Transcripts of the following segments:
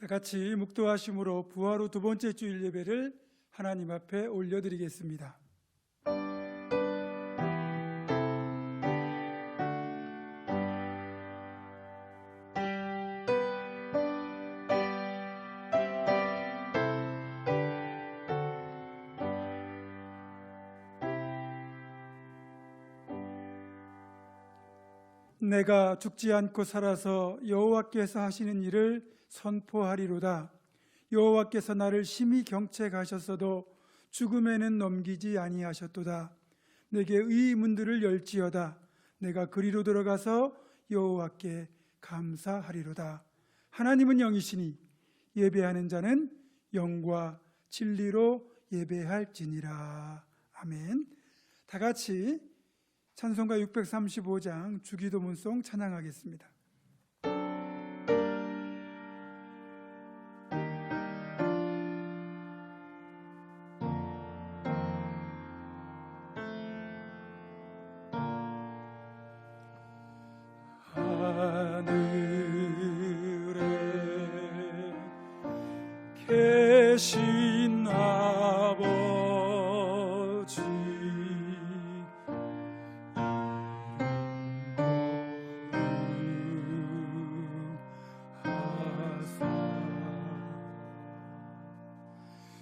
다 같이 묵도하심으로 부활 후 두 번째 주일 예배를 하나님 앞에 올려드리겠습니다. 내가 죽지 않고 살아서 여호와께서 하시는 일을 선포하리로다. 여호와께서 나를 심히 경책하셨어도 죽음에는 넘기지 아니하셨도다. 내게 의의 문들을 열지어다. 내가 그리로 들어가서 여호와께 감사하리로다. 하나님은 영이시니 예배하는 자는 영과 진리로 예배할지니라. 아멘. 다 같이 찬송가 635장 주기도문송 찬양하겠습니다. 하늘에 계신 아버지,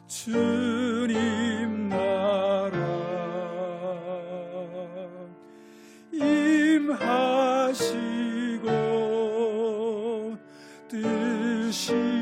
주님 나라 임하시고 뜻이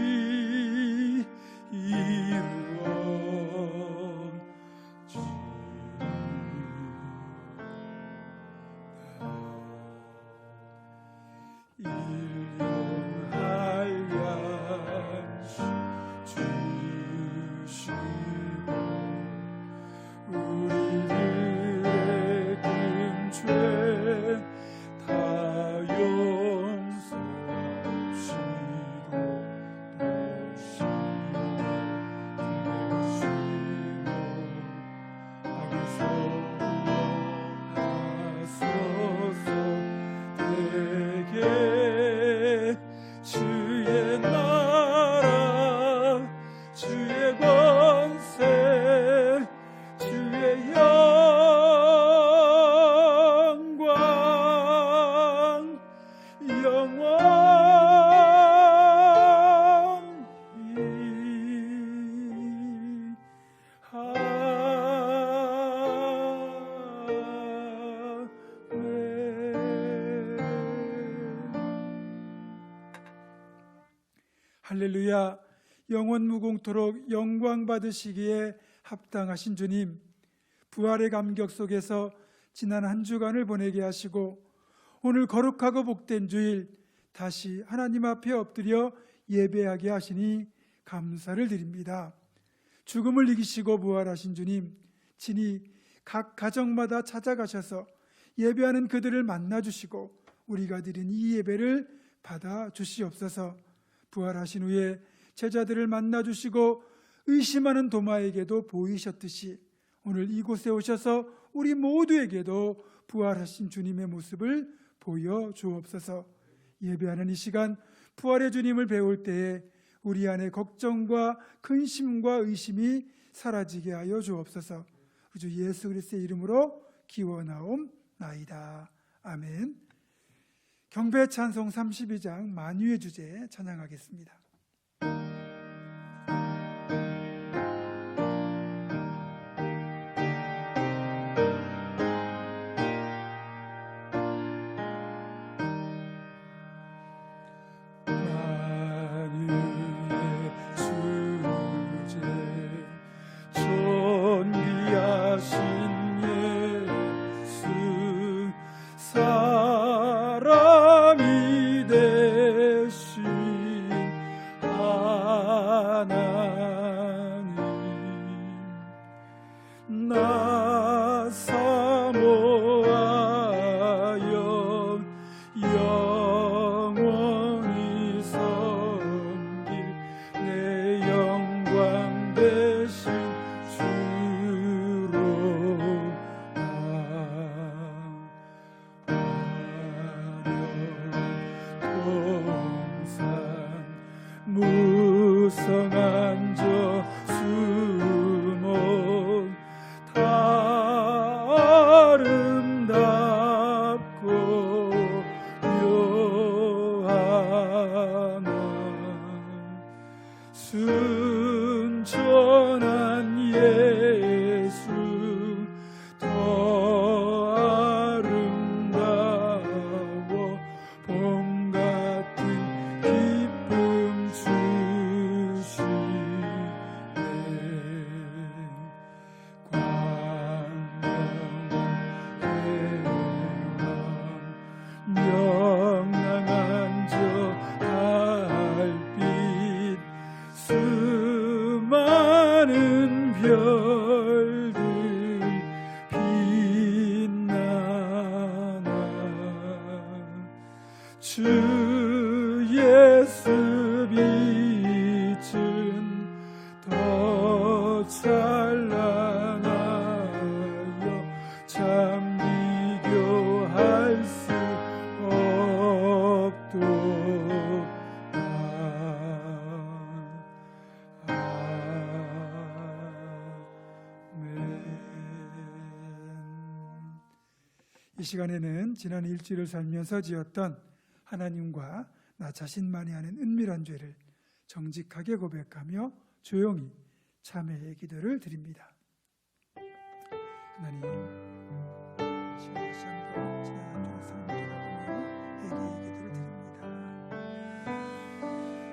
할렐루야. 영원 무궁토록 영광 받으시기에 합당하신 주님, 부활의 감격 속에서 지난 한 주간을 보내게 하시고 오늘 거룩하고 복된 주일 다시 하나님 앞에 엎드려 예배하게 하시니 감사를 드립니다. 죽음을 이기시고 부활하신 주님, 친히 각 가정마다 찾아가셔서 예배하는 그들을 만나주시고 우리가 드린 이 예배를 받아 주시옵소서. 부활하신 후에 제자들을 만나주시고 의심하는 도마에게도 보이셨듯이 오늘 이곳에 오셔서 우리 모두에게도 부활하신 주님의 모습을 보여주옵소서. 예배하는 이 시간 부활의 주님을 배울 때에 우리 안에 걱정과 근심과 의심이 사라지게 하여 주옵소서. 주 예수 그리스도의 이름으로 기원하옵나이다. 아멘. 경배 찬송 32장 만유의 주제 찬양하겠습니다. 무 많은 별들 빛나나 주 예수 빛은 더 찬란하여 참 비교할 수 없도다. 이 시간에는 지난 일주일을 살면서 지었던 하나님과 나 자신만이 아는 은밀한 죄를 정직하게 고백하며 조용히 참회의 기도를 드립니다. 하나님, 다시 한번 지난 한 주를 삶을 돌아보며 회개의 기도를 드립니다.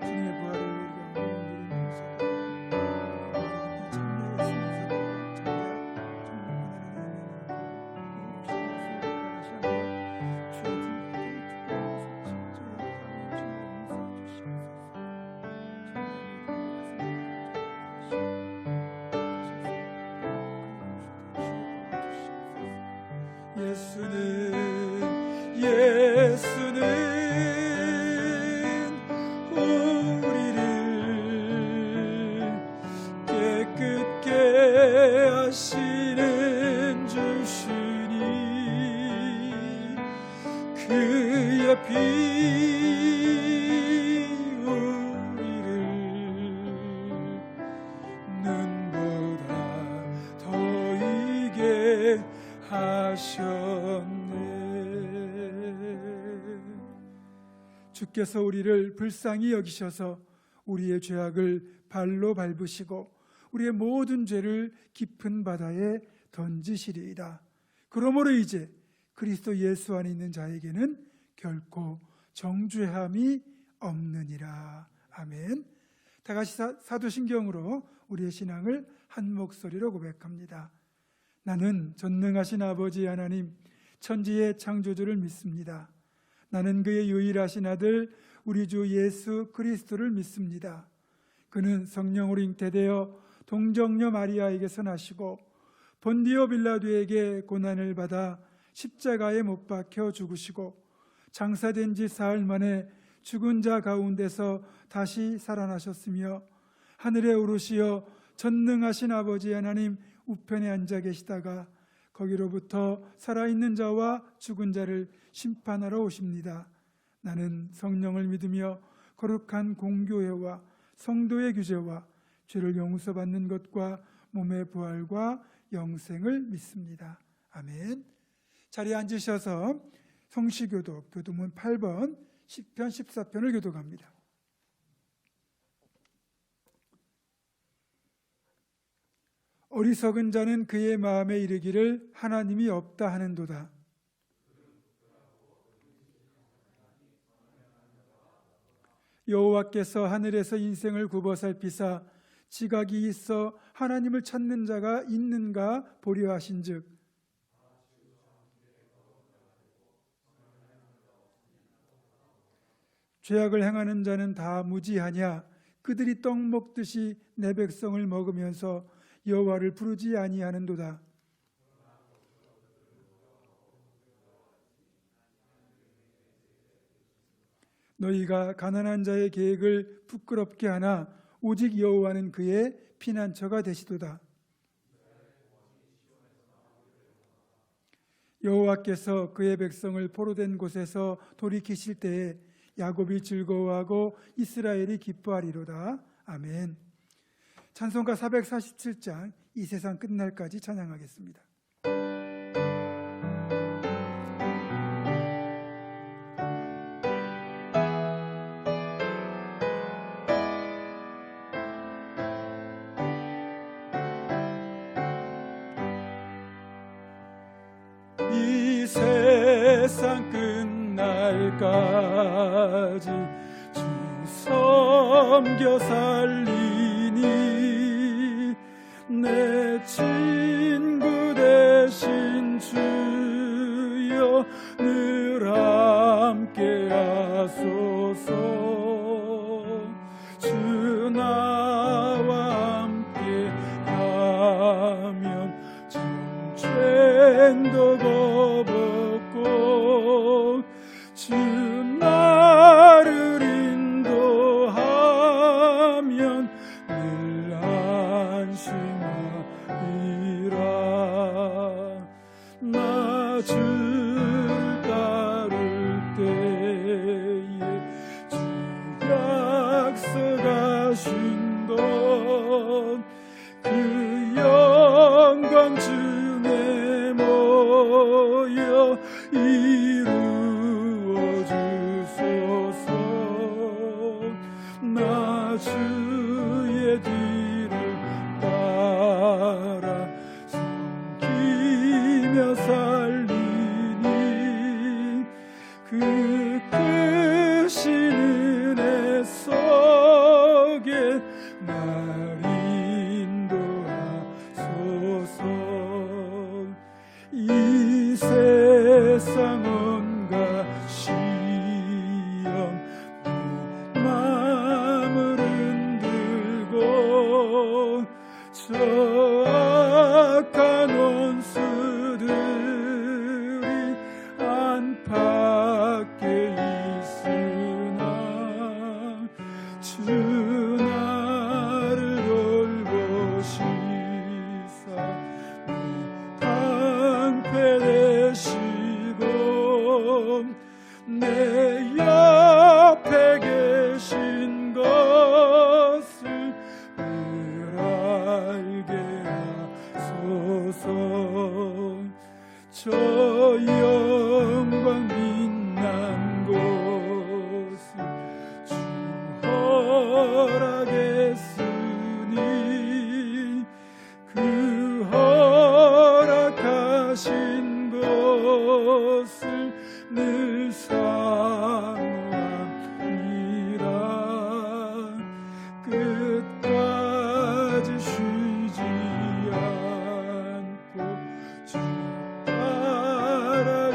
주님의 부활을 우리가 누리면서 참여했으면서도 예수는 우리를 깨끗게 하시는 주시니 그의 피 우리를 눈보다 더 이게 하셨네. 주께서 우리를 불쌍히 여기셔서 우리의 죄악을 발로 밟으시고 우리의 모든 죄를 깊은 바다에 던지시리이다. 그러므로 이제 그리스도 예수 안에 있는 자에게는 결코 정죄함이 없느니라. 아멘. 다 같이 사도신경으로 우리의 신앙을 한 목소리로 고백합니다. 나는 전능하신 아버지 하나님 천지의 창조주를 믿습니다. 나는 그의 유일하신 아들 우리 주 예수 그리스도를 믿습니다. 그는 성령으로 잉태되어 동정녀 마리아에게서 나시고 본디오 빌라도에게 고난을 받아 십자가에 못 박혀 죽으시고 장사된 지 사흘 만에 죽은 자 가운데서 다시 살아나셨으며 하늘에 오르시어 전능하신 아버지 하나님 우편에 앉아 계시다가 거기로부터 살아있는 자와 죽은 자를 심판하러 오십니다. 나는 성령을 믿으며 거룩한 공교회와 성도의 규제와 죄를 용서받는 것과 몸의 부활과 영생을 믿습니다. 아멘. 자리에 앉으셔서 성시교독 교도문 8번 10편 14편을 교독합니다. 어리석은 자는 그의 마음에 이르기를 하나님이 없다 하는도다. 여호와께서 하늘에서 인생을 굽어 살피사 지각이 있어 하나님을 찾는 자가 있는가 보려 하신즉 죄악을 행하는 자는 다 무지하냐. 그들이 떡 먹듯이 내 백성을 먹으면서 여호와를 부르지 아니하는도다. 너희가 가난한 자의 계획을 부끄럽게 하나 오직 여호와는 그의 피난처가 되시도다. 여호와께서 그의 백성을 포로된 곳에서 돌이키실 때에 야곱이 즐거워하고 이스라엘이 기뻐하리로다. 아멘. 찬송가 447장 이 세상 끝날까지 찬양하겠습니다. 이 세상 끝날까지 주 섬겨 살리니 내 친구 되신 주여 늘 함께 하소서. 주 나와 함께 맹도 거벗고 주 나를 인도하면 늘 안심하리라. 나 주를 따를 때에 주 약속하신 것 그 영광 중에 모여 이루어 주소서. 나 주의 뒤를 따라 섬기며 살리니 그 크신 은혜 속에 날 인도하소서. 이 세상 온갖 시험 내 마음을 흔들고 저 악한 원수들이 안팎에 있으나 주 나를 돌보시사 방패 되시고 내 옆에 계신 것을 늘 알게 하소서. 저 영광 빛난 곳을 주 허락했으니 그 허락하신 것을 늘 사모합니다. 끝까지 쉬지 않고 주 따라가리니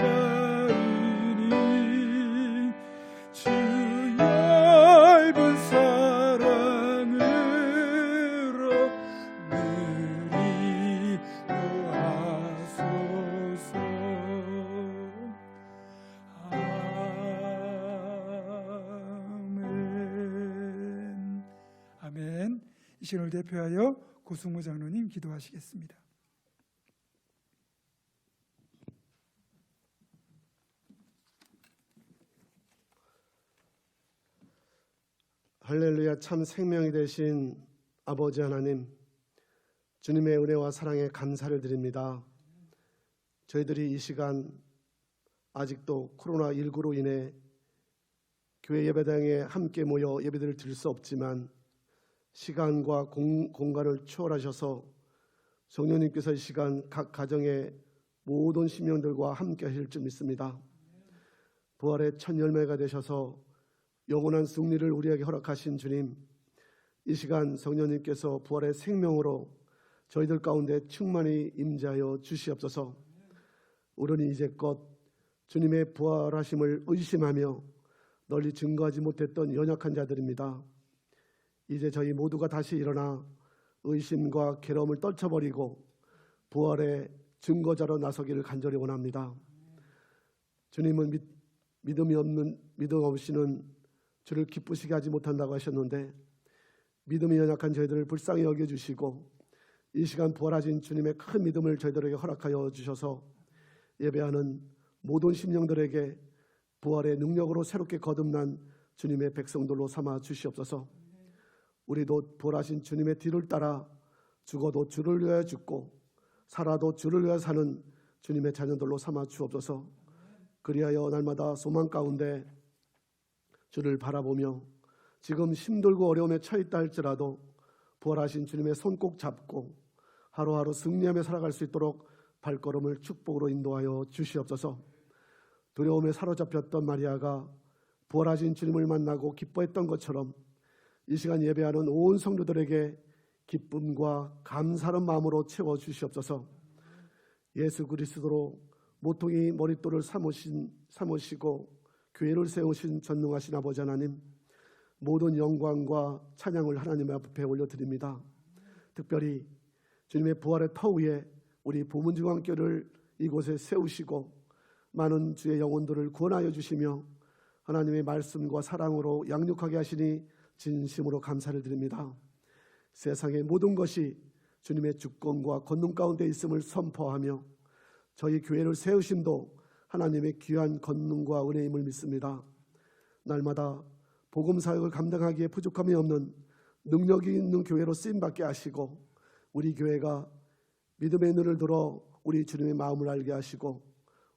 주 얇은 사랑으로 늘 인도하소서. 아멘. 아멘. 이 시간을 대표하여 고승모 장로님 기도하시겠습니다. 할렐루야. 참 생명이 되신 아버지 하나님, 주님의 은혜와 사랑에 감사를 드립니다. 저희들이 이 시간 아직도 코로나19로 인해 교회 예배당에 함께 모여 예배들을 드릴 수 없지만 시간과 공간을 초월하셔서 성령님께서 이 시간 각 가정의 모든 심령들과 함께 하실 줄 믿습니다. 부활의 첫 열매가 되셔서 영원한 승리를 우리에게 허락하신 주님, 이 시간 성령님께서 부활의 생명으로 저희들 가운데 충만히 임재하여 주시옵소서. 우리는 이제껏 주님의 부활하심을 의심하며 널리 증거하지 못했던 연약한 자들입니다. 이제 저희 모두가 다시 일어나 의심과 괴로움을 떨쳐버리고 부활의 증거자로 나서기를 간절히 원합니다. 주님은 믿음 없이는 주를 기쁘시게 하지 못한다고 하셨는데, 믿음이 연약한 저희들을 불쌍히 여겨주시고 이 시간 부활하신 주님의 큰 믿음을 저희들에게 허락하여 주셔서 예배하는 모든 심령들에게 부활의 능력으로 새롭게 거듭난 주님의 백성들로 삼아 주시옵소서. 우리도 부활하신 주님의 뒤를 따라 죽어도 주를 위하여 죽고 살아도 주를 위하여 사는 주님의 자녀들로 삼아 주옵소서. 그리하여 날마다 소망 가운데 주를 바라보며 지금 힘들고 어려움에 처했다 할지라도 부활하신 주님의 손 꼭 잡고 하루하루 승리하며 살아갈 수 있도록 발걸음을 축복으로 인도하여 주시옵소서. 두려움에 사로잡혔던 마리아가 부활하신 주님을 만나고 기뻐했던 것처럼 이 시간 예배하는 온 성도들에게 기쁨과 감사하는 마음으로 채워주시옵소서. 예수 그리스도로 모퉁이 머릿돌을 삼으시고 교회를 세우신 전능하신 아버지 하나님, 모든 영광과 찬양을 하나님 앞에 올려드립니다. 특별히 주님의 부활의 터 위에 우리 보문중앙교를 이곳에 세우시고 많은 주의 영혼들을 구원하여 주시며 하나님의 말씀과 사랑으로 양육하게 하시니 진심으로 감사를 드립니다. 세상의 모든 것이 주님의 주권과 권능 가운데 있음을 선포하며 저희 교회를 세우심도 하나님의 귀한 권능과 은혜임을 믿습니다. 날마다 복음 사역을 감당하기에 부족함이 없는 능력이 있는 교회로 쓰임받게 하시고 우리 교회가 믿음의 눈을 들어 우리 주님의 마음을 알게 하시고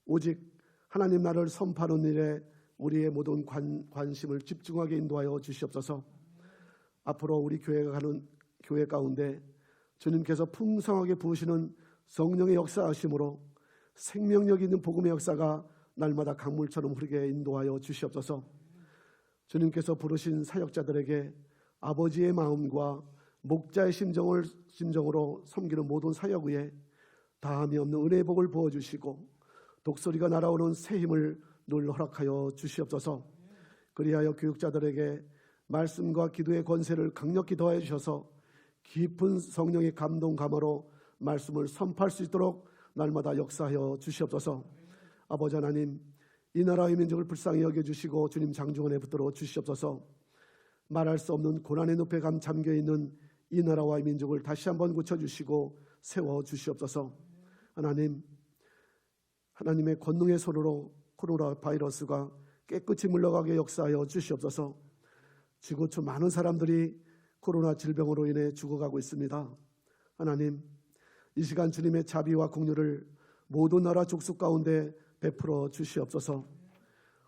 오직 하나님 나라를 선포하는 일에 우리의 모든 관심을 집중하게 인도하여 주시옵소서. 앞으로 우리 교회가 가는 교회 가운데 주님께서 풍성하게 부으시는 성령의 역사하심으로 생명력 있는 복음의 역사가 날마다 강물처럼 흐르게 인도하여 주시옵소서. 주님께서 부르신 사역자들에게 아버지의 마음과 목자의 심정으로 섬기는 모든 사역 위에 다함이 없는 은혜의 복을 부어주시고 독소리가 날아오는 새 힘을 늘 허락하여 주시옵소서. 그리하여 교육자들에게 말씀과 기도의 권세를 강력히 더해 주셔서 깊은 성령의 감동 감화로 말씀을 선포할 수 있도록 날마다 역사하여 주시옵소서. 아버지 하나님, 이 나라의 민족을 불쌍히 여겨주시고 주님 장중원에 붙들어 주시옵소서. 말할 수 없는 고난의 늪에 잠겨있는 이 나라와 이 민족을 다시 한번 고쳐주시고 세워주시옵소서. 하나님의 권능의 손으로 코로나 바이러스가 깨끗이 물러가게 역사하여 주시옵소서. 지구촌 많은 사람들이 코로나 질병으로 인해 죽어가고 있습니다. 하나님, 이 시간 주님의 자비와 공유를 모든 나라 족속 가운데 베풀어 주시옵소서.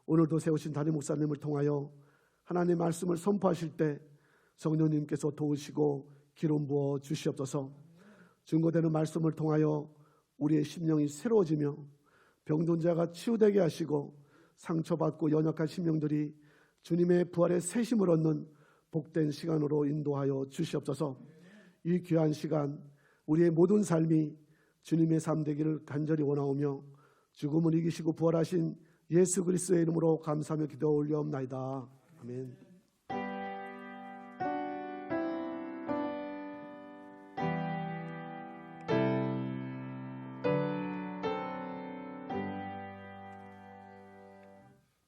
오늘도 세우신 담임 목사님을 통하여 하나님의 말씀을 선포하실 때 성령님께서 도우시고 기름 부어 주시옵소서. 증거되는 말씀을 통하여 우리의 심령이 새로워지며 병든 자가 치유되게 하시고 상처받고 연약한 심령들이 주님의 부활의 새 힘을 얻는 복된 시간으로 인도하여 주시옵소서. 이 귀한 시간 우리의 모든 삶이 주님의 삶 되기를 간절히 원하오며 죽음을 이기시고 부활하신 예수 그리스도의 이름으로 감사하며 기도 올려옵나이다. 아멘.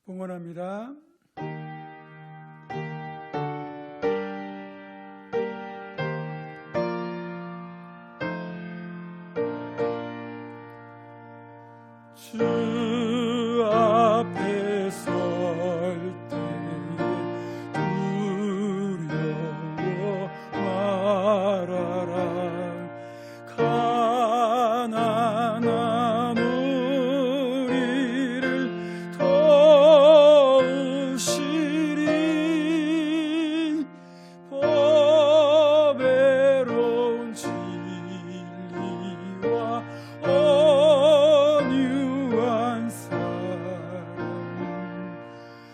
봉헌합니다. 주 앞에 설 때 두려워 말아라. 가난한 우리를 도우시리. 보배로운 진리와 온유한 사랑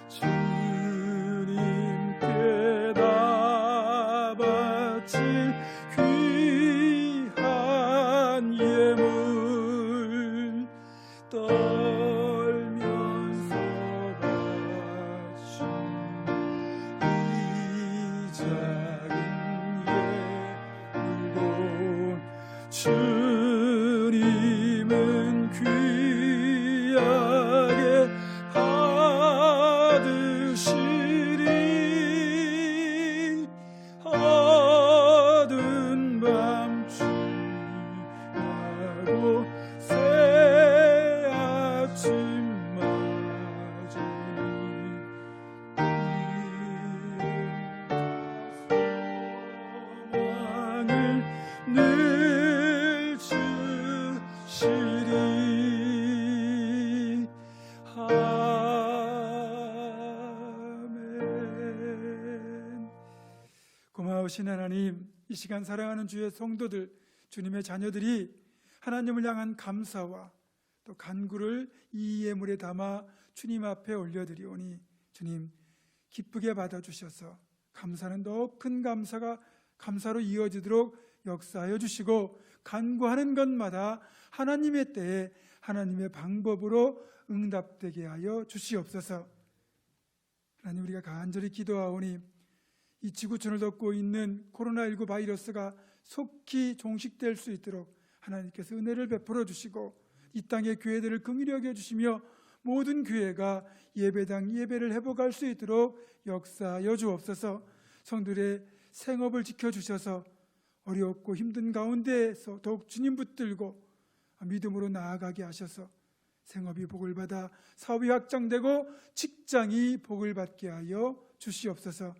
주님께 다 바칠 귀한 예물 떨면서 바친 이 작은 예물로 주님은 귀하게 받으시리. 어두운 밤 지나고 새 아침 맞으니 소망을 늘 주시리. 아멘. 고마우신 하나님, 이 시간 사랑하는 주의 성도들, 주님의 자녀들이 하나님을 향한 감사와 또 간구를 이 예물에 담아 주님 앞에 올려드리오니 주님 기쁘게 받아주셔서 감사는 더 큰 감사로 이어지도록 역사하여 주시고 간구하는 것마다 하나님의 때에 하나님의 방법으로 응답되게 하여 주시옵소서. 하나님, 우리가 간절히 기도하오니 이 지구촌을 덮고 있는 코로나19 바이러스가 속히 종식될 수 있도록 하나님께서 은혜를 베풀어 주시고 이 땅의 교회들을 긍휼히 여겨주시며 모든 교회가 예배당 예배를 회복할 수 있도록 역사하여 주옵소서. 성들의 생업을 지켜주셔서 어렵고 힘든 가운데에서 더욱 주님 붙들고 믿음으로 나아가게 하셔서 생업이 복을 받아 사업이 확장되고 직장이 복을 받게 하여 주시옵소서.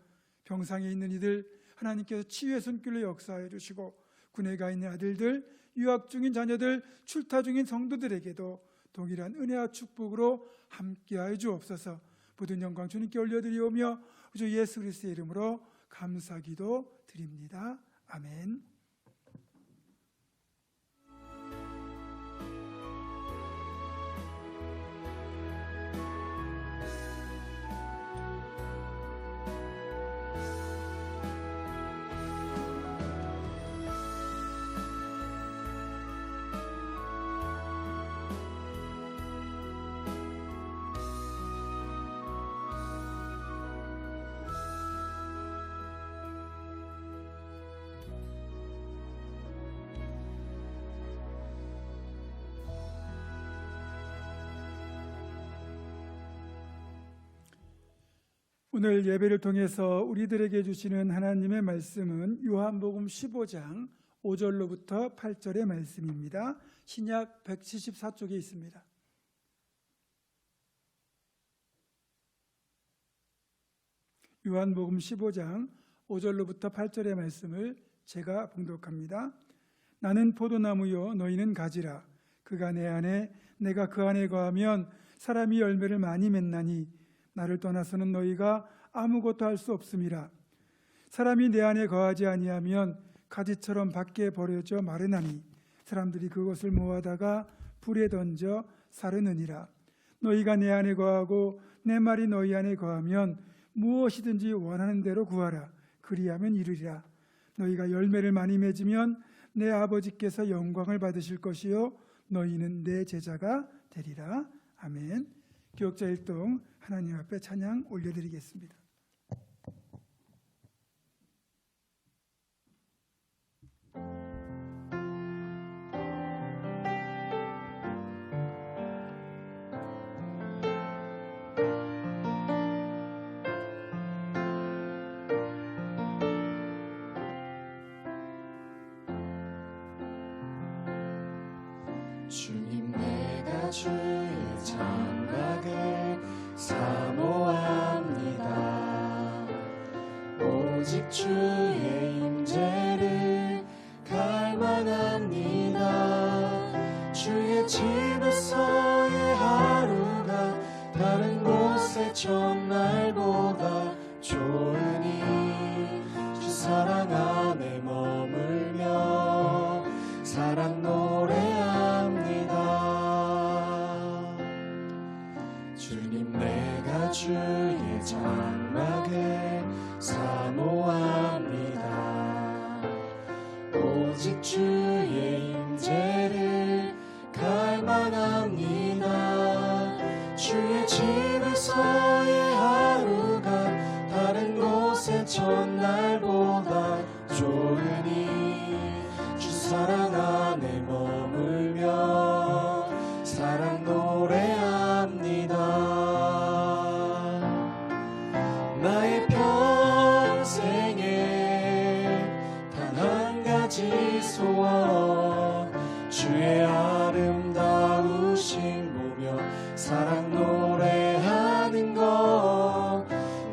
병상에 있는 이들 하나님께서 치유의 손길로 역사하여 주시고 군에 가 있는 아들들, 유학 중인 자녀들, 출타 중인 성도들에게도 동일한 은혜와 축복으로 함께하여 주옵소서. 모든 영광 주님께 올려드리오며 주 예수 그리스도의 이름으로 감사기도 드립니다. 아멘. 오늘 예배를 통해서 우리들에게 주시는 하나님의 말씀은 요한복음 15장 5절로부터 8절의 말씀입니다. 신약 174쪽에 있습니다. 요한복음 15장 5절로부터 8절의 말씀을 제가 봉독합니다. 나는 포도나무요 너희는 가지라. 그가 내 안에 내가 그 안에 거하면 사람이 열매를 많이 맺나니 나를 떠나서는 너희가 아무것도 할 수 없음이라. 사람이 내 안에 거하지 아니하면 가지처럼 밖에 버려져 마르나니 사람들이 그것을 모아다가 불에 던져 사르느니라. 너희가 내 안에 거하고 내 말이 너희 안에 거하면 무엇이든지 원하는 대로 구하라. 그리하면 이루리라. 너희가 열매를 많이 맺으면 내 아버지께서 영광을 받으실 것이요 너희는 내 제자가 되리라. 아멘. 기억자 일동 하나님 앞에 찬양 올려드리겠습니다. 주님 내가 주의 장막을 사모합니다. 오직 주의 임재를 갈망합니다. 주의 집에서의 하루가 다른 곳의 첫날보다 좋으니 주 사랑 안에 머물며 사랑 노래합니다. 주님 내가 주의 장막을 사모합니다. 오직 주의 임재를 갈망합니다. 주의 집에서의 하루가 다른 곳의 첫날보다 좋으니 주 사랑 안에 머물며 사랑 노래합니다. 나의 평생에 단 한 가지 소원 주의 아름다우신 보며 사랑 노래하는 것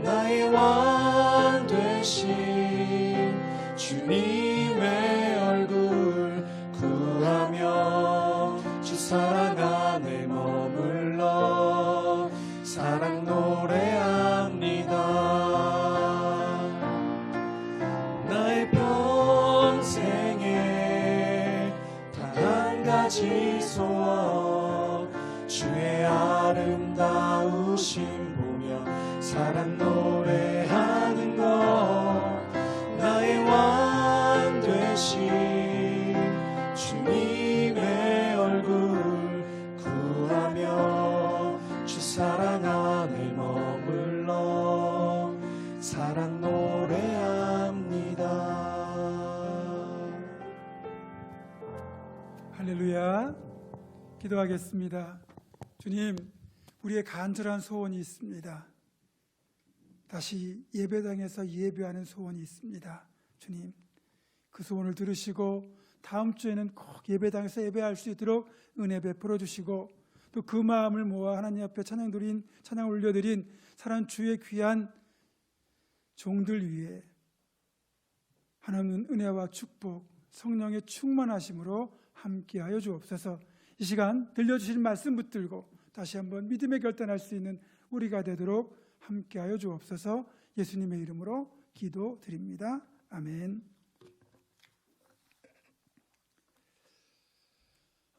나의 왕 되신 주님의 얼굴 구하며 주 사랑 안에 머물러 사랑 노래합니다. 나의 평생에 단 한 가지 소원 주의 아름다우심 보며 사랑 노래하는 것 나의 왕 되신 주님의 얼굴 구하며 주 사랑 안에 머물러 사랑 노래합니다. 할렐루야. 기도하겠습니다. 주님, 우리의 간절한 소원이 있습니다. 다시 예배당에서 예배하는 소원이 있습니다. 주님, 그 소원을 들으시고 다음 주에는 꼭 예배당에서 예배할 수 있도록 은혜 베풀어 주시고, 또 그 마음을 모아 하나님 앞에 찬양 올려드린 사랑하는 주의 귀한 종들 위해 하나님은 은혜와 축복, 성령의 충만하심으로 함께하여 주옵소서. 이 시간 들려주신 말씀 붙들고 다시 한번 믿음의 결단할 수 있는 우리가 되도록 함께하여 주옵소서. 예수님의 이름으로 기도드립니다. 아멘.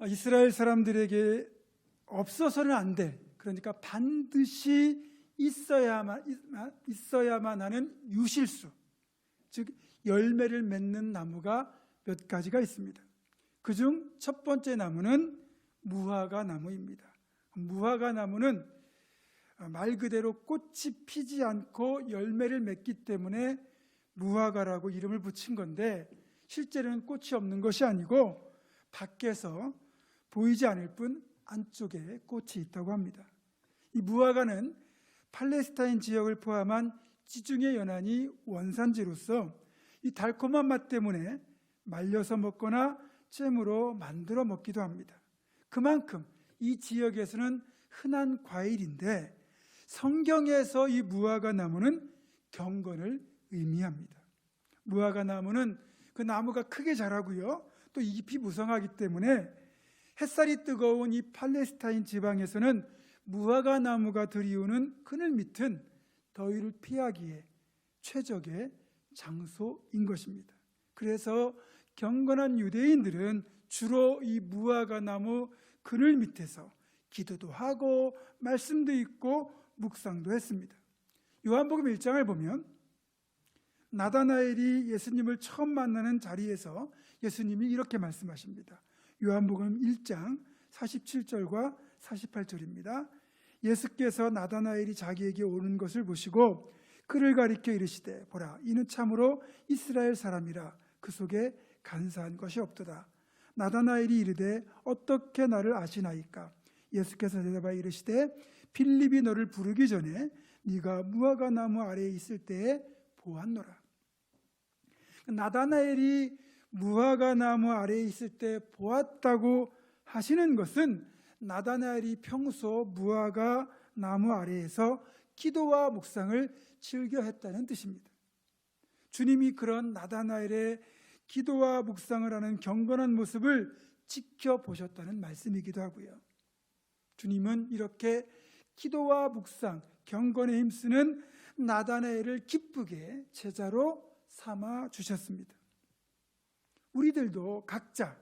이스라엘 사람들에게 없어서는 안 돼, 그러니까 반드시 있어야만 하는 유실수, 즉 열매를 맺는 나무가 몇 가지가 있습니다. 그중 첫 번째 나무는 무화과 나무입니다. 무화과 나무는 말 그대로 꽃이 피지 않고 열매를 맺기 때문에 무화과라고 이름을 붙인 건데, 실제로는 꽃이 없는 것이 아니고 밖에서 보이지 않을 뿐 안쪽에 꽃이 있다고 합니다. 이 무화과는 팔레스타인 지역을 포함한 지중해 연안이 원산지로서 이 달콤한 맛 때문에 말려서 먹거나 잼으로 만들어 먹기도 합니다. 그만큼 이 지역에서는 흔한 과일인데, 성경에서 이 무화과 나무는 경건을 의미합니다. 무화과 나무는 그 나무가 크게 자라고요, 또 잎이 무성하기 때문에 햇살이 뜨거운 이 팔레스타인 지방에서는 무화과 나무가 들이우는 그늘 밑은 더위를 피하기에 최적의 장소인 것입니다. 그래서 경건한 유대인들은 주로 이 무화과 나무 그늘 밑에서 기도도 하고 말씀도 읽고 묵상도 했습니다. 요한복음 1장을 보면 나다나엘이 예수님을 처음 만나는 자리에서 예수님이 이렇게 말씀하십니다. 요한복음 1장 47절과 48절입니다. 예수께서 나다나엘이 자기에게 오는 것을 보시고 그를 가리켜 이르시되, 보라, 이는 참으로 이스라엘 사람이라 그 속에 간사한 것이 없도다. 나다나엘이 이르되, 어떻게 나를 아시나이까? 예수께서 대답하여 이르시되, 필립이 너를 부르기 전에 네가 무화과 나무 아래에 있을 때에 보았노라. 나다나엘이 무화과 나무 아래에 있을 때 보았다고 하시는 것은 나다나엘이 평소 무화과 나무 아래에서 기도와 묵상을 즐겨 했다는 뜻입니다. 주님이 그런 나다나엘의 기도와 묵상을 하는 경건한 모습을 지켜보셨다는 말씀이기도 하고요. 주님은 이렇게 기도와 묵상, 경건에 힘쓰는 나다나엘을 기쁘게 제자로 삼아 주셨습니다. 우리들도 각자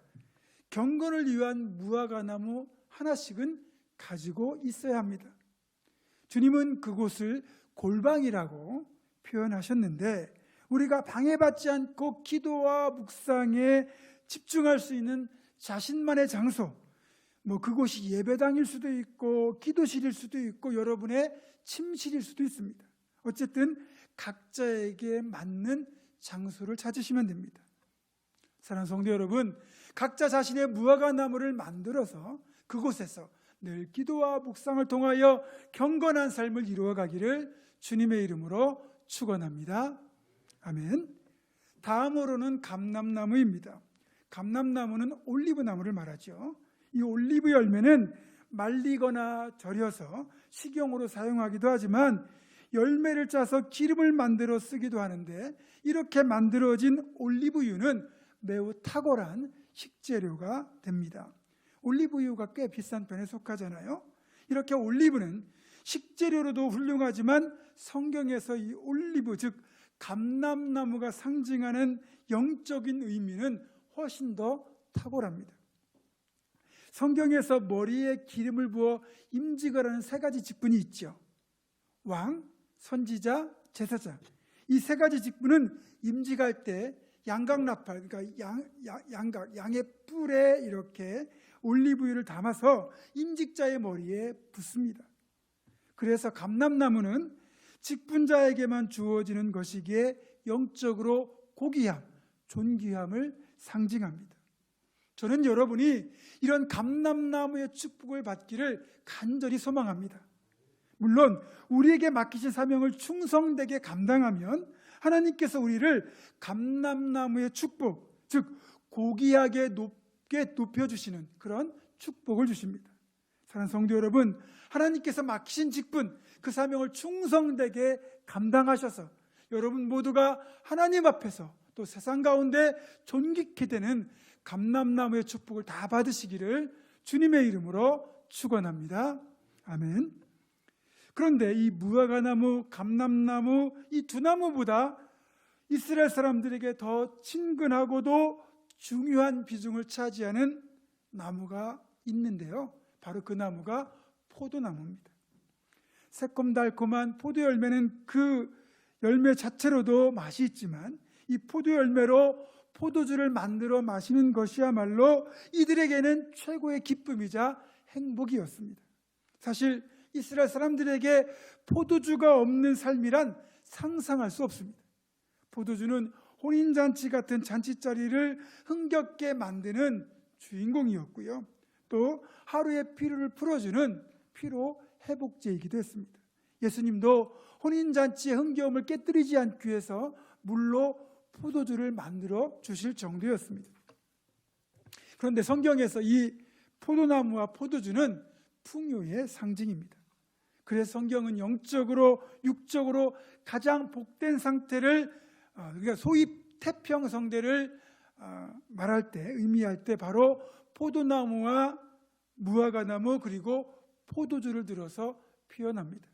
경건을 위한 무화과 나무 하나씩은 가지고 있어야 합니다. 주님은 그곳을 골방이라고 표현하셨는데, 우리가 방해받지 않고 기도와 묵상에 집중할 수 있는 자신만의 장소, 그곳이 예배당일 수도 있고 기도실일 수도 있고 여러분의 침실일 수도 있습니다. 어쨌든 각자에게 맞는 장소를 찾으시면 됩니다. 사랑하는 성도 여러분, 각자 자신의 무화과 나무를 만들어서 그곳에서 늘 기도와 묵상을 통하여 경건한 삶을 이루어가기를 주님의 이름으로 축원합니다. 아멘. 다음으로는 감람나무입니다. 감람나무는 올리브나무를 말하죠. 이 올리브 열매는 말리거나 절여서 식용으로 사용하기도 하지만 열매를 짜서 기름을 만들어 쓰기도 하는데, 이렇게 만들어진 올리브유는 매우 탁월한 식재료가 됩니다. 올리브유가 꽤 비싼 편에 속하잖아요. 이렇게 올리브는 식재료로도 훌륭하지만 성경에서 이 올리브, 즉 감람나무가 상징하는 영적인 의미는 훨씬 더 탁월합니다. 성경에서 머리에 기름을 부어 임직을 세 가지 직분이 있죠. 왕, 선지자, 제사장. 이 세 가지 직분은 임직할 때 양각나팔, 그러니까 양의 뿔에 이렇게 올리브유를 담아서 임직자의 머리에 붓습니다. 그래서 감람나무는 직분자에게만 주어지는 것이기에 영적으로 고귀함, 존귀함을 상징합니다. 저는 여러분이 이런 감람나무의 축복을 받기를 간절히 소망합니다. 물론 우리에게 맡기신 사명을 충성되게 감당하면 하나님께서 우리를 감람나무의 축복, 즉 고귀하게 높게 높여주시는 그런 축복을 주십니다. 사랑하는 성도 여러분, 하나님께서 맡기신 직분, 그 사명을 충성되게 감당하셔서 여러분 모두가 하나님 앞에서 또 세상 가운데 존귀케 되는 감람나무의 축복을 다 받으시기를 주님의 이름으로 축원합니다. 아멘. 그런데 이 무화과나무, 감람나무 이 두 나무보다 이스라엘 사람들에게 더 친근하고도 중요한 비중을 차지하는 나무가 있는데요. 바로 그 나무가 포도나무입니다. 새콤달콤한 포도 열매는 그 열매 자체로도 맛이 있지만 이 포도 열매로 포도주를 만들어 마시는 것이야말로 이들에게는 최고의 기쁨이자 행복이었습니다. 사실 이스라엘 사람들에게 포도주가 없는 삶이란 상상할 수 없습니다. 포도주는 혼인잔치 같은 잔치자리를 흥겹게 만드는 주인공이었고요. 또 하루의 피로를 풀어주는 피로 회복제이기도 했습니다. 예수님도 혼인잔치의 흥겨움을 깨뜨리지 않기 위해서 물로 포도주를 만들어 주실 정도였습니다. 그런데 성경에서 이 포도나무와 포도주는 풍요의 상징입니다. 그래서 성경은 영적으로 육적으로 가장 복된 상태를 그러니까 소위 태평성대를 말할 때 의미할 때 바로 포도나무와 무화과나무 그리고 포도주를 들어서 표현합니다.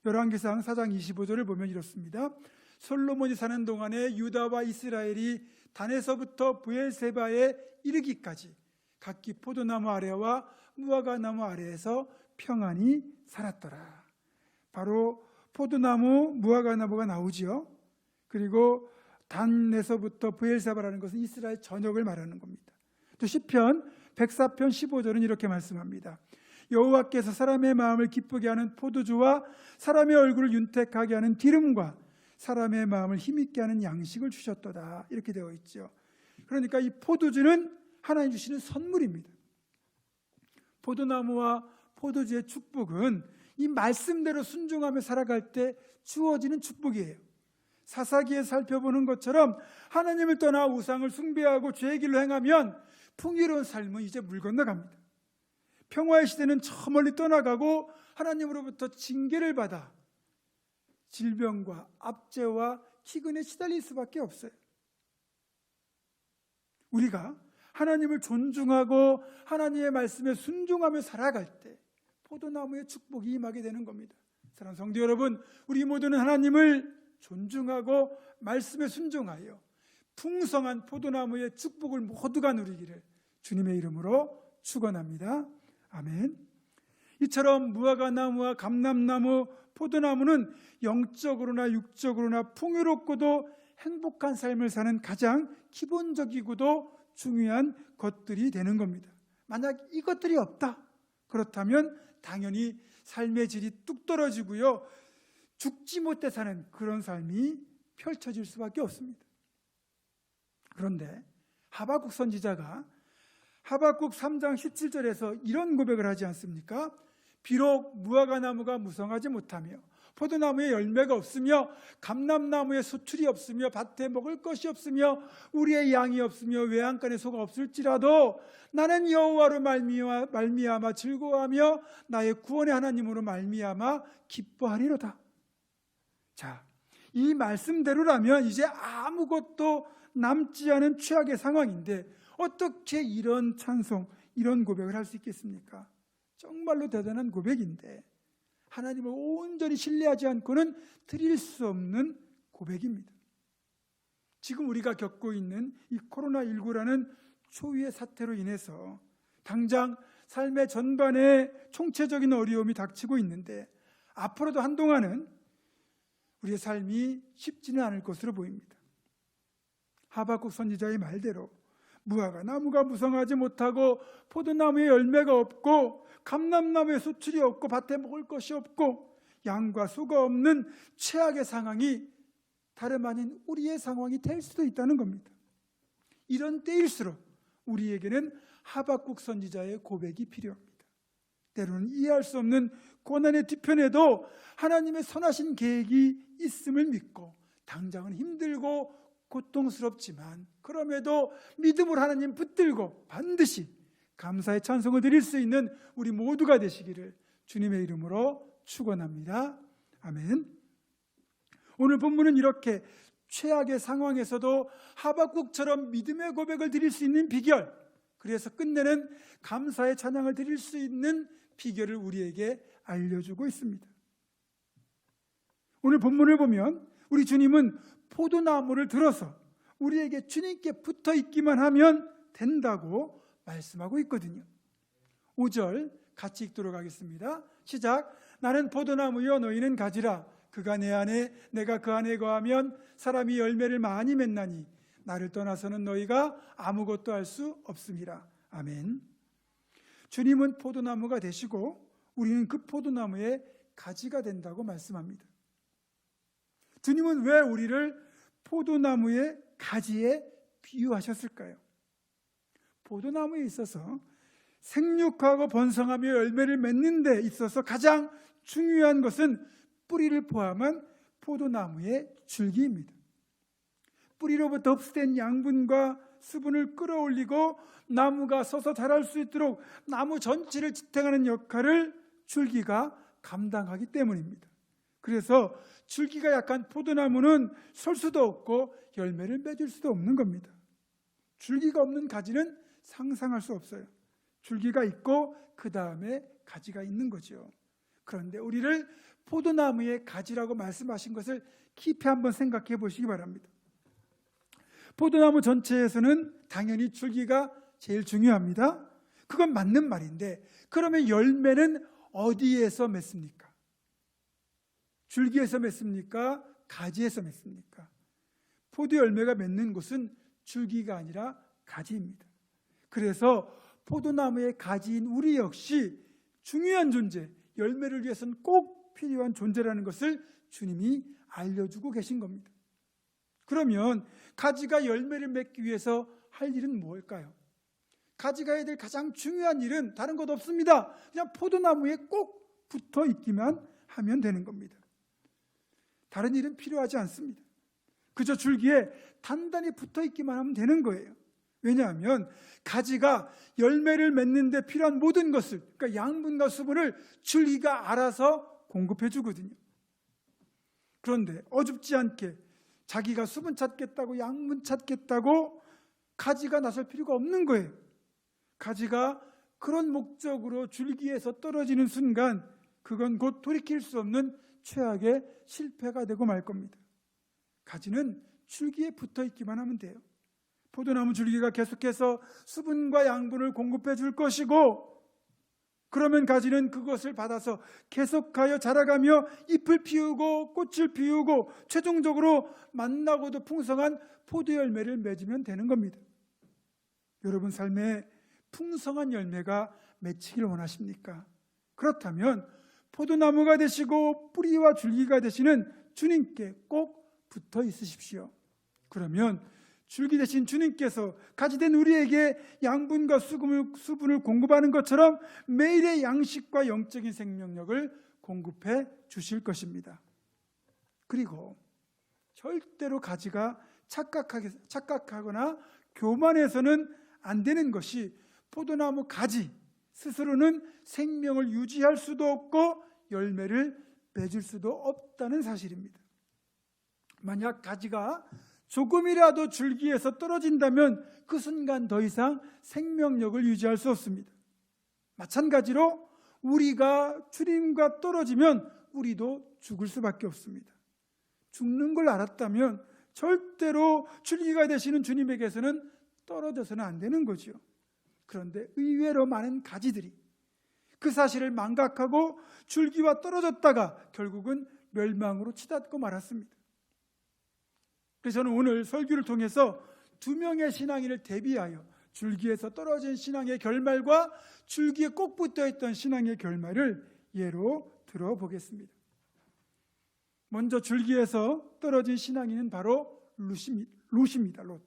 열왕기상 4장 25절을 보면 이렇습니다. 솔로몬이 사는 동안에 유다와 이스라엘이 단에서부터 브엘세바에 이르기까지 각기 포도나무 아래와 무화과나무 아래에서 평안히 살았더라. 바로 포도나무, 무화과나무가 나오지요. 그리고 단에서부터 브엘세바라는 것은 이스라엘 전역을 말하는 겁니다. 또 시편 104편 15절은 이렇게 말씀합니다. 여호와께서 사람의 마음을 기쁘게 하는 포도주와 사람의 얼굴을 윤택하게 하는 기름과 사람의 마음을 힘있게 하는 양식을 주셨도다. 이렇게 되어 있죠. 그러니까 이 포도주는 하나님 주시는 선물입니다. 포도나무와 포도주의 축복은 이 말씀대로 순종하며 살아갈 때 주어지는 축복이에요. 사사기에 살펴보는 것처럼 하나님을 떠나 우상을 숭배하고 죄의 길로 행하면 풍요로운 삶은 이제 물 건너갑니다. 평화의 시대는 저 멀리 떠나가고 하나님으로부터 징계를 받아 질병과 압제와 기근에 시달릴 수밖에 없어요. 우리가 하나님을 존중하고 하나님의 말씀에 순종하며 살아갈 때 포도나무의 축복이 임하게 되는 겁니다. 사랑하는 성도 여러분, 우리 모두는 하나님을 존중하고 말씀에 순종하여 풍성한 포도나무의 축복을 모두가 누리기를 주님의 이름으로 축원합니다. 아멘. 이처럼 무화과나무와 감람나무, 포도나무는 영적으로나 육적으로나 풍요롭고도 행복한 삶을 사는 가장 기본적이고도 중요한 것들이 되는 겁니다. 만약 이것들이 없다, 그렇다면 당연히 삶의 질이 뚝 떨어지고요, 죽지 못해 사는 그런 삶이 펼쳐질 수밖에 없습니다. 그런데 하박국 선지자가 하박국 3장 17절에서 이런 고백을 하지 않습니까? 비록 무화과나무가 무성하지 못하며 포도나무에 열매가 없으며 감람나무에 소출이 없으며 밭에 먹을 것이 없으며 우리의 양이 없으며 외양간에 소가 없을지라도 나는 여호와로 말미암아 즐거워하며 나의 구원의 하나님으로 말미암아 기뻐하리로다. 자, 이 말씀대로라면 이제 아무것도 남지 않은 최악의 상황인데 어떻게 이런 찬송, 이런 고백을 할 수 있겠습니까? 정말로 대단한 고백인데 하나님을 온전히 신뢰하지 않고는 드릴 수 없는 고백입니다. 지금 우리가 겪고 있는 이 코로나19라는 초유의 사태로 인해서 당장 삶의 전반에 총체적인 어려움이 닥치고 있는데 앞으로도 한동안은 우리의 삶이 쉽지는 않을 것으로 보입니다. 하박국 선지자의 말대로 무화과나무가 무성하지 못하고 포도나무에 열매가 없고 감람나무에 소출이 없고 밭에 먹을 것이 없고 양과 소가 없는 최악의 상황이 다름 아닌 우리의 상황이 될 수도 있다는 겁니다. 이런 때일수록 우리에게는 하박국 선지자의 고백이 필요합니다. 때로는 이해할 수 없는 고난의 뒤편에도 하나님의 선하신 계획이 있음을 믿고 당장은 힘들고 고통스럽지만 그럼에도 믿음으로 하나님 붙들고 반드시 감사의 찬송을 드릴 수 있는 우리 모두가 되시기를 주님의 이름으로 축원합니다. 아멘. 오늘 본문은 이렇게 최악의 상황에서도 하박국처럼 믿음의 고백을 드릴 수 있는 비결, 그래서 끝내는 감사의 찬양을 드릴 수 있는 비결을 우리에게 알려주고 있습니다. 오늘 본문을 보면 우리 주님은 포도나무를 들어서 우리에게 주님께 붙어 있기만 하면 된다고 말씀하고 있거든요. 5절 같이 읽도록 하겠습니다. 시작. 나는 포도나무여 너희는 가지라. 그가 내 안에 내가 그 안에 거하면 사람이 열매를 많이 맺나니 나를 떠나서는 너희가 아무것도 할 수 없음이라. 아멘. 주님은 포도나무가 되시고 우리는 그 포도나무의 가지가 된다고 말씀합니다. 주님은 왜 우리를 포도나무의 가지에 비유하셨을까요? 포도나무에 있어서 생육하고 번성하며 열매를 맺는 데 있어서 가장 중요한 것은 뿌리를 포함한 포도나무의 줄기입니다. 뿌리로부터 흡수된 양분과 수분을 끌어올리고 나무가 서서 자랄 수 있도록 나무 전체를 지탱하는 역할을 줄기가 감당하기 때문입니다. 그래서 줄기가 약한 포도나무는 설 수도 없고 열매를 맺을 수도 없는 겁니다. 줄기가 없는 가지는 상상할 수 없어요. 줄기가 있고 그 다음에 가지가 있는 거죠. 그런데 우리를 포도나무의 가지라고 말씀하신 것을 깊이 한번 생각해 보시기 바랍니다. 포도나무 전체에서는 당연히 줄기가 제일 중요합니다. 그건 맞는 말인데 그러면 열매는 어디에서 맺습니까? 줄기에서 맺습니까? 가지에서 맺습니까? 포도 열매가 맺는 곳은 줄기가 아니라 가지입니다. 그래서 포도나무의 가지인 우리 역시 중요한 존재, 열매를 위해서는 꼭 필요한 존재라는 것을 주님이 알려주고 계신 겁니다. 그러면 가지가 열매를 맺기 위해서 할 일은 뭘까요? 가지가 해야 될 가장 중요한 일은 다른 것 없습니다. 그냥 포도나무에 꼭 붙어 있기만 하면 되는 겁니다. 다른 일은 필요하지 않습니다. 그저 줄기에 단단히 붙어 있기만 하면 되는 거예요. 왜냐하면 가지가 열매를 맺는 데 필요한 모든 것을, 그러니까 양분과 수분을 줄기가 알아서 공급해 주거든요. 그런데 어줍지 않게 자기가 수분 찾겠다고 양분 찾겠다고 가지가 나설 필요가 없는 거예요. 가지가 그런 목적으로 줄기에서 떨어지는 순간 그건 곧 돌이킬 수 없는 최악의 실패가 되고 말 겁니다. 가지는 줄기에 붙어 있기만 하면 돼요. 포도나무 줄기가 계속해서 수분과 양분을 공급해 줄 것이고 그러면 가지는 그것을 받아서 계속하여 자라가며 잎을 피우고 꽃을 피우고 최종적으로 만나고도 풍성한 포도 열매를 맺으면 되는 겁니다. 여러분 삶에 풍성한 열매가 맺히길 원하십니까? 그렇다면 포도나무가 되시고 뿌리와 줄기가 되시는 주님께 꼭 붙어 있으십시오. 그러면 줄기 되신 주님께서 가지된 우리에게 양분과 수분을 공급하는 것처럼 매일의 양식과 영적인 생명력을 공급해 주실 것입니다. 그리고 절대로 가지가 착각하거나 교만해서는 안 되는 것이 포도나무 가지 스스로는 생명을 유지할 수도 없고 열매를 맺을 수도 없다는 사실입니다. 만약 가지가 조금이라도 줄기에서 떨어진다면 그 순간 더 이상 생명력을 유지할 수 없습니다. 마찬가지로 우리가 주님과 떨어지면 우리도 죽을 수밖에 없습니다. 죽는 걸 알았다면 절대로 줄기가 되시는 주님에게서는 떨어져서는 안 되는 거죠. 그런데 의외로 많은 가지들이 그 사실을 망각하고 줄기와 떨어졌다가 결국은 멸망으로 치닫고 말았습니다. 그래서 저는 오늘 설교를 통해서 두 명의 신앙인을 대비하여 줄기에서 떨어진 신앙의 결말과 줄기에 꼭 붙어있던 신앙의 결말을 예로 들어보겠습니다. 먼저 줄기에서 떨어진 신앙인은 바로 롯입니다. 롯.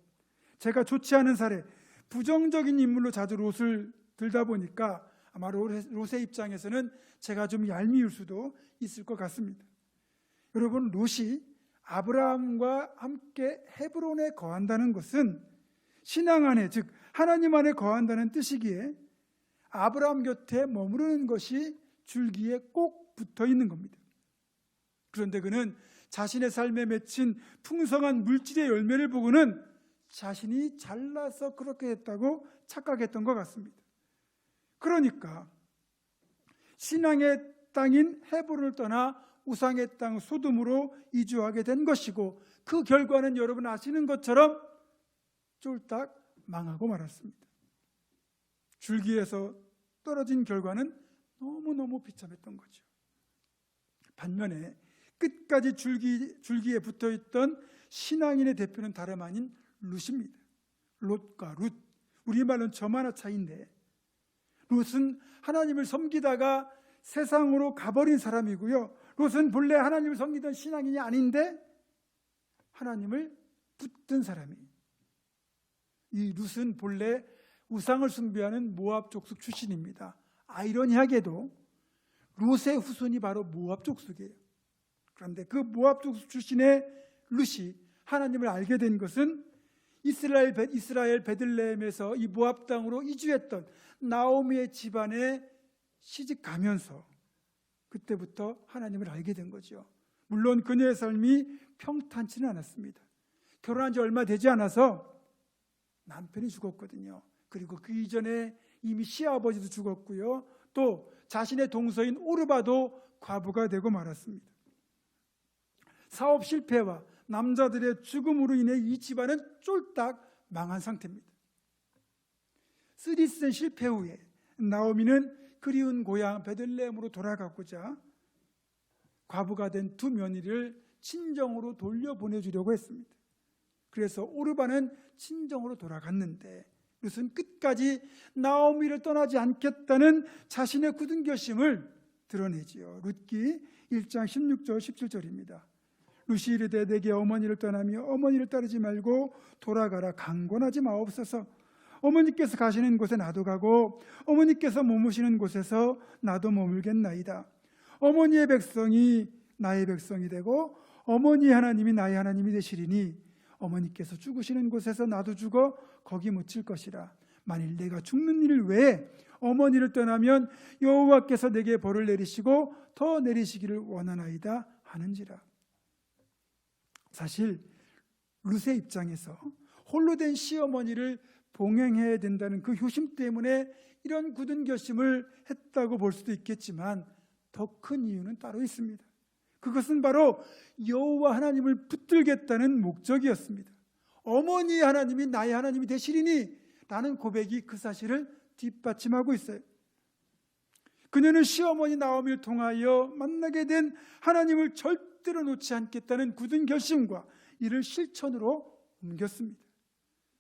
제가 좋지 않은 사례, 부정적인 인물로 자주 롯을 들다 보니까 아마 롯의 입장에서는 제가 좀 얄미울 수도 있을 것 같습니다. 여러분, 롯이 아브라함과 함께 헤브론에 거한다는 것은 신앙 안에, 즉 하나님 안에 거한다는 뜻이기에 아브라함 곁에 머무르는 것이 줄기에 꼭 붙어 있는 겁니다. 그런데 그는 자신의 삶에 맺힌 풍성한 물질의 열매를 보고는 자신이 잘나서 그렇게 했다고 착각했던 것 같습니다. 그러니까 신앙의 땅인 헤브론을 떠나 우상의 땅 소돔으로 이주하게 된 것이고, 그 결과는 여러분 아시는 것처럼 쫄딱 망하고 말았습니다. 줄기에서 떨어진 결과는 너무너무 비참했던 거죠. 반면에 끝까지 줄기에 붙어있던 신앙인의 대표는 다름 아닌 룻입니다. 롯과 룻, 우리말로는 점 하나 차이인데, 룻은 하나님을 섬기다가 세상으로 가버린 사람이고요, 롯은 본래 하나님을 섬기던 신앙인이 아닌데 하나님을 붙든 사람이에요. 이 룻은 본래 우상을 숭배하는 모압 족속 출신입니다. 아이러니하게도 롯의 후손이 바로 모압 족속이에요. 그런데 그 모압 족속 출신의 룻이 하나님을 알게 된 것은 이스라엘 베들레헴에서 이 모압 땅으로 이주했던 나오미의 집안에 시집 가면서 그때부터 하나님을 알게 된 거죠. 물론 그녀의 삶이 평탄치는 않았습니다. 결혼한 지 얼마 되지 않아서 남편이 죽었거든요. 그리고 그 이전에 이미 시아버지도 죽었고요, 또 자신의 동서인 오르바도 과부가 되고 말았습니다. 사업 실패와 남자들의 죽음으로 인해 이 집안은 쫄딱 망한 상태입니다. 쓰리센 실패 후에 나오미는 그리운 고향 베들레헴으로 돌아가고자 과부가 된 두 며느리를 친정으로 돌려보내주려고 했습니다. 그래서 오르바는 친정으로 돌아갔는데 룻은 끝까지 나오미를 떠나지 않겠다는 자신의 굳은 결심을 드러내지요. 룻기 1장 16절 17절입니다. 룻이 이르되 내게 어머니를 떠나며 어머니를 따르지 말고 돌아가라. 강권하지 마옵소서. 어머니께서 가시는 곳에 나도 가고 어머니께서 머무시는 곳에서 나도 머물겠나이다. 어머니의 백성이 나의 백성이 되고 어머니의 하나님이 나의 하나님이 되시리니 어머니께서 죽으시는 곳에서 나도 죽어 거기 묻힐 것이라. 만일 내가 죽는 일 외에 어머니를 떠나면 여호와께서 내게 벌을 내리시고 더 내리시기를 원하나이다 하는지라. 사실 룻의 입장에서 홀로 된 시어머니를 봉행해야 된다는 그 효심 때문에 이런 굳은 결심을 했다고 볼 수도 있겠지만 더 큰 이유는 따로 있습니다. 그것은 바로 여호와 하나님을 붙들겠다는 목적이었습니다. 어머니의 하나님이 나의 하나님이 되시리니 라는 고백이 그 사실을 뒷받침하고 있어요. 그녀는 시어머니 나오미를 통하여 만나게 된 하나님을 절대로 놓지 않겠다는 굳은 결심과 이를 실천으로 옮겼습니다.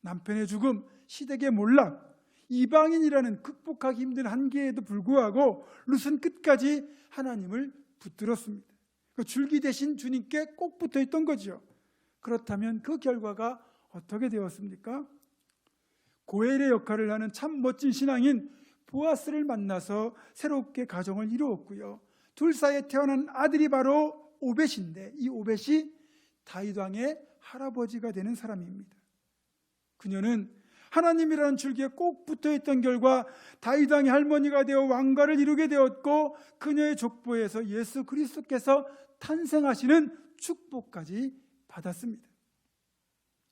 남편의 죽음, 시댁의 몰락, 이방인이라는 극복하기 힘든 한계에도 불구하고 룻은 끝까지 하나님을 붙들었습니다. 그 줄기 대신 주님께 꼭 붙어 있던 거죠. 그렇다면 그 결과가 어떻게 되었습니까? 고엘의 역할을 하는 참 멋진 신앙인 보아스를 만나서 새롭게 가정을 이루었고요, 둘 사이에 태어난 아들이 바로 오벳인데 이 오벳이 다윗 왕의 할아버지가 되는 사람입니다. 그녀는 하나님이라는 줄기에 꼭 붙어있던 결과 다윗 왕의 할머니가 되어 왕가를 이루게 되었고 그녀의 족보에서 예수 그리스도께서 탄생하시는 축복까지 받았습니다.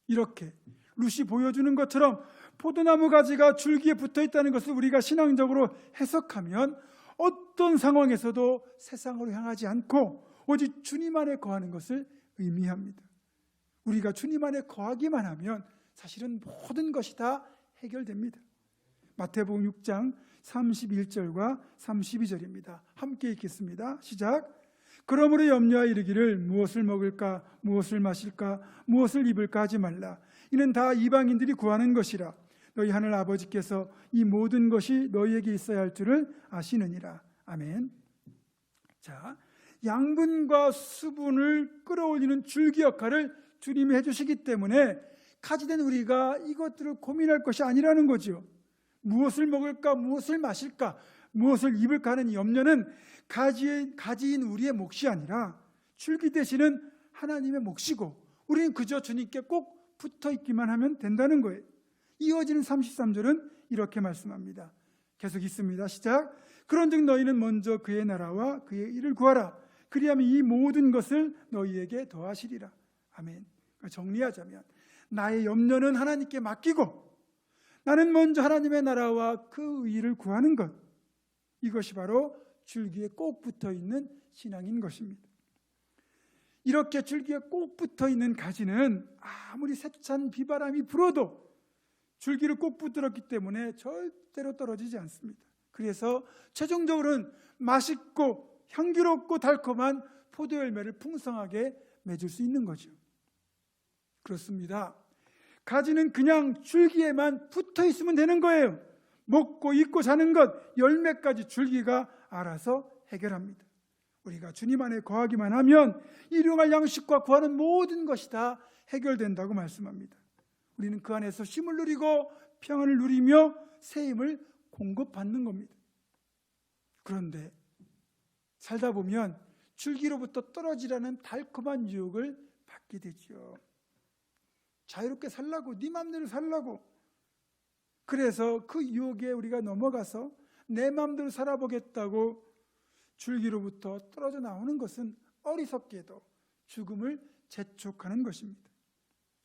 이렇게 룻이 보여주는 것처럼 포도나무 가지가 줄기에 붙어있다는 것을 우리가 신앙적으로 해석하면 어떤 상황에서도 세상으로 향하지 않고 오직 주님 안에 거하는 것을 의미합니다. 우리가 주님 안에 거하기만 하면 사실은 모든 것이 다 해결됩니다. 마태복음 6장 31절과 32절입니다. 함께 읽겠습니다. 시작. 그러므로 염려하여 이르기를 무엇을 먹을까 무엇을 마실까 무엇을 입을까 하지 말라. 이는 다 이방인들이 구하는 것이라. 너희 하늘 아버지께서 이 모든 것이 너희에게 있어야 할 줄을 아시느니라. 아멘. 자, 양분과 수분을 끌어올리는 줄기 역할을 주님이 해주시기 때문에 가지된 우리가 이것들을 고민할 것이 아니라는 거죠. 무엇을 먹을까, 무엇을 마실까, 무엇을 입을까 하는 염려는 가지인 우리의 몫이 아니라 줄기 되시는 하나님의 몫이고, 우리는 그저 주님께 꼭 붙어 있기만 하면 된다는 거예요. 이어지는 33절은 이렇게 말씀합니다. 계속 있습니다. 시작. 그런즉 너희는 먼저 그의 나라와 그의 일을 구하라. 그리하면 이 모든 것을 너희에게 더하시리라. 아멘. 정리하자면 나의 염려는 하나님께 맡기고 나는 먼저 하나님의 나라와 그 의를 구하는 것, 이것이 바로 줄기에 꼭 붙어 있는 신앙인 것입니다. 이렇게 줄기에 꼭 붙어 있는 가지는 아무리 세찬 비바람이 불어도 줄기를 꼭 붙들었기 때문에 절대로 떨어지지 않습니다. 그래서 최종적으로는 맛있고 향기롭고 달콤한 포도 열매를 풍성하게 맺을 수 있는 거죠. 그렇습니다. 가지는 그냥 줄기에만 붙어 있으면 되는 거예요. 먹고 입고 자는 것, 열매까지 줄기가 알아서 해결합니다. 우리가 주님 안에 거하기만 하면 일용할 양식과 구하는 모든 것이 다 해결된다고 말씀합니다. 우리는 그 안에서 쉼을 누리고 평안을 누리며 새 힘을 공급받는 겁니다. 그런데 살다 보면 줄기로부터 떨어지라는 달콤한 유혹을 받게 되죠. 자유롭게 살라고, 네 맘대로 살라고. 그래서 그 유혹에 우리가 넘어가서 내 맘대로 살아보겠다고 줄기로부터 떨어져 나오는 것은 어리석게도 죽음을 재촉하는 것입니다.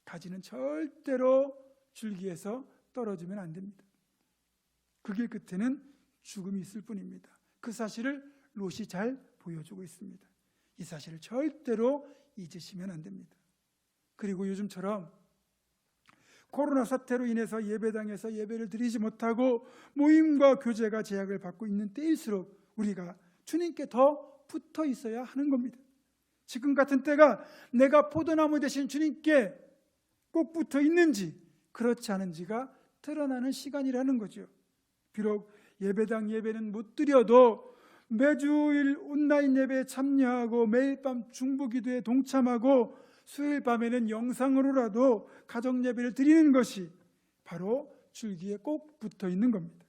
가지는 절대로 줄기에서 떨어지면 안 됩니다. 그 길 끝에는 죽음이 있을 뿐입니다. 그 사실을 롯이 잘 보여주고 있습니다. 이 사실을 절대로 잊으시면 안 됩니다. 그리고 요즘처럼 코로나 사태로 인해서 예배당에서 예배를 드리지 못하고 모임과 교제가 제약을 받고 있는 때일수록 우리가 주님께 더 붙어 있어야 하는 겁니다. 지금 같은 때가 내가 포도나무 되신 주님께 꼭 붙어 있는지 그렇지 않은지가 드러나는 시간이라는 거죠. 비록 예배당 예배는 못 드려도 매주일 온라인 예배에 참여하고 매일 밤 중보기도에 동참하고 수요일 밤에는 영상으로라도 가정 예배를 드리는 것이 바로 줄기에 꼭 붙어 있는 겁니다.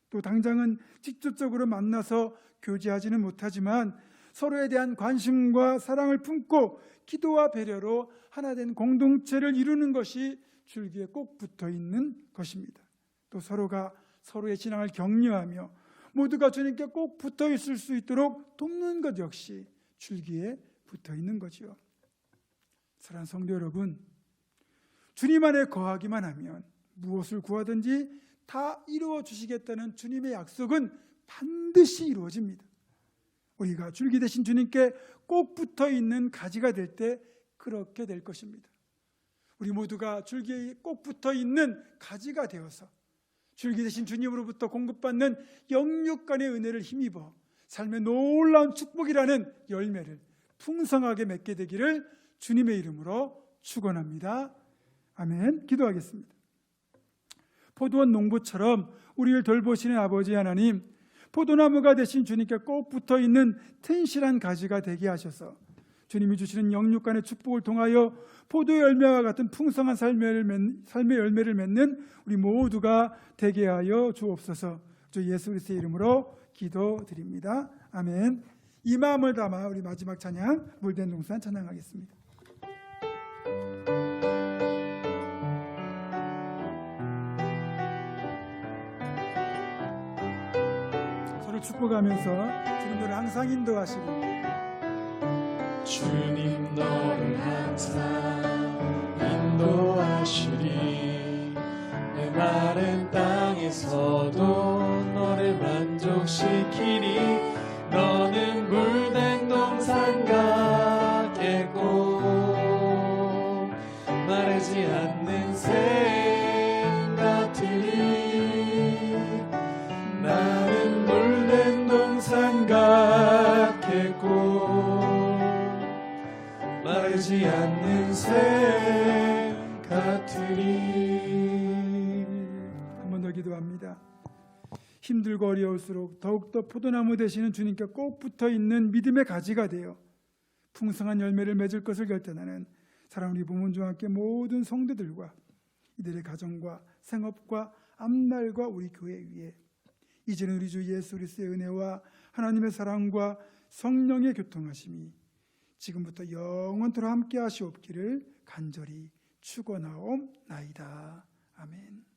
또 당장은 직접적으로 만나서 교제하지는 못하지만 서로에 대한 관심과 사랑을 품고 기도와 배려로 하나된 공동체를 이루는 것이 줄기에 꼭 붙어 있는 것입니다. 또 서로가 서로의 신앙을 격려하며 모두가 주님께 꼭 붙어 있을 수 있도록 돕는 것 역시 줄기에 붙어 있는 거죠. 사랑하는 성도 여러분, 주님 안에 거하기만 하면 무엇을 구하든지 다 이루어 주시겠다는 주님의 약속은 반드시 이루어집니다. 우리가 줄기 되신 주님께 꼭 붙어 있는 가지가 될 때 그렇게 될 것입니다. 우리 모두가 줄기에 꼭 붙어 있는 가지가 되어서 줄기 되신 주님으로부터 공급받는 영육간의 은혜를 힘입어 삶의 놀라운 축복이라는 열매를 풍성하게 맺게 되기를 주님의 이름으로 축원합니다. 아멘. 기도하겠습니다. 포도원 농부처럼 우리를 돌보시는 아버지 하나님, 포도나무가 되신 주님께 꼭 붙어있는 튼실한 가지가 되게 하셔서 주님이 주시는 영육간의 축복을 통하여 포도 열매와 같은 풍성한 삶의 열매를 맺는 우리 모두가 되게 하여 주옵소서. 주 예수 그리스도의 이름으로 기도드립니다. 아멘. 이 마음을 담아 우리 마지막 찬양 물된 동산 찬양하겠습니다. 서로 축복하면서 주님을 항상 인도하시고 주님 너를 항상 인도하시리 내 마른 땅에서도 너를 만족시키리 너는 물된 동산 같겠고 마르지 않는 샘 같으리 나는 물된 동산 같겠고 마르지 않는 샘 같으리. 한 번 더 기도합니다. 힘들고 어려울수록 더욱더 포도나무 되시는 주님께 꼭 붙어있는 믿음의 가지가 되어 풍성한 열매를 맺을 것을 결단하는 사랑하는 우리 부문중학교 모든 성도들과 이들의 가정과 생업과 앞날과 우리 교회 위에 이제는 우리 주 예수 그리스도의 은혜와 하나님의 사랑과 성령의 교통하심이 지금부터 영원토록 함께 하시옵기를 간절히 축원하옵나이다. 아멘.